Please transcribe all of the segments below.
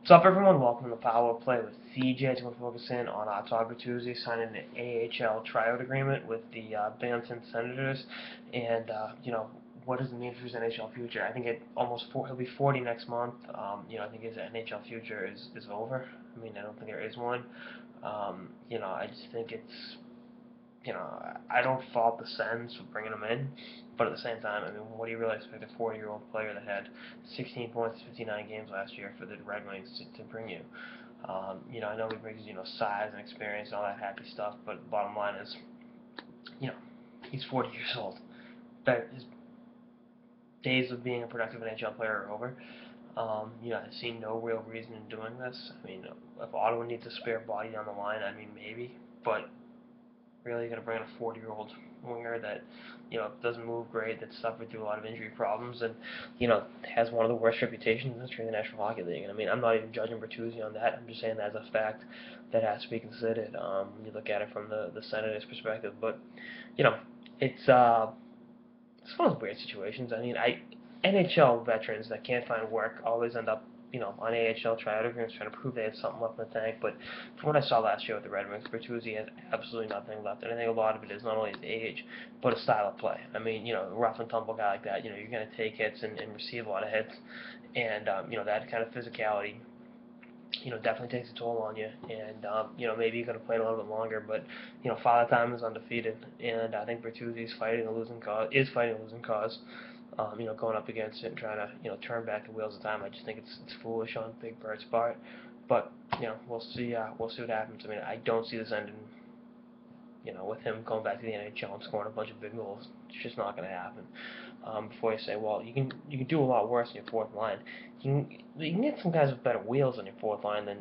What's up, everyone? Welcome to the Power Play with CJ. Today we're focusing on Todd Bertuzzi signing an AHL tryout agreement with the B-Sens Senators, and what does it mean for his NHL future? I think he'll be 40 next month. I think his NHL future is over. I mean, I don't think there is one. I just think I don't fault the Sens for bringing him in, but at the same time, I mean, what do you really expect a 40-year-old player that had 16 points, 59 games last year for the Red Wings to bring you? I know he brings size and experience and all that happy stuff, but the bottom line is, he's 40 years old. His days of being a productive NHL player are over. I see no real reason in doing this. I mean, if Ottawa needs a spare body down the line, I mean, maybe, but really going to bring in a 40-year-old winger that, doesn't move great, that suffered through a lot of injury problems, and, has one of the worst reputations in the history of the National Hockey League. And I mean, I'm not even judging Bertuzzi on that. I'm just saying that's a fact that has to be considered when you look at it from the Senators' perspective. But, it's one of those weird situations. I mean, NHL veterans that can't find work always end up on AHL tryout agreements trying to prove they have something left in the tank. But from what I saw last year with the Red Wings, Bertuzzi has absolutely nothing left. And I think a lot of it is not only his age, but a style of play. I mean, a rough and tumble guy like that, you're going to take hits and receive a lot of hits. And, that kind of physicality, definitely takes a toll on you. And, maybe you could have played a little bit longer. But, Father Time is undefeated. And I think Bertuzzi is fighting a losing cause. Going up against it and trying to, turn back the wheels of time. I just think it's foolish on Big Bert's part. But, we'll see what happens. I mean, I don't see this ending, with him going back to the NHL and scoring a bunch of big goals. It's just not going to happen. Before you say, well, you can do a lot worse in your fourth line. You can get some guys with better wheels on your fourth line than,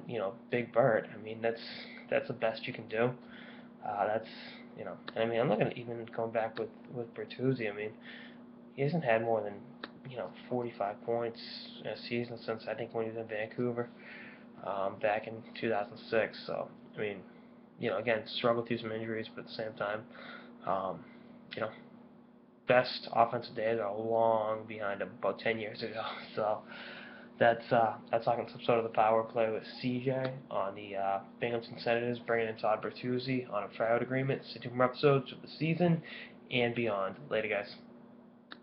Big Bert. I mean, that's the best you can do. And I mean, I'm not going to even go back with Bertuzzi. I mean, he hasn't had more than 45 points in a season since I think when he was in Vancouver back in 2006. So I mean, again, struggled through some injuries, but at the same time, best offensive days are long behind him, about 10 years ago. So that's talking some sort of the power play with CJ on the Binghamton Senators bringing in Todd Bertuzzi on a tryout agreement. Stay tuned for more episodes of the season and beyond. Later, guys.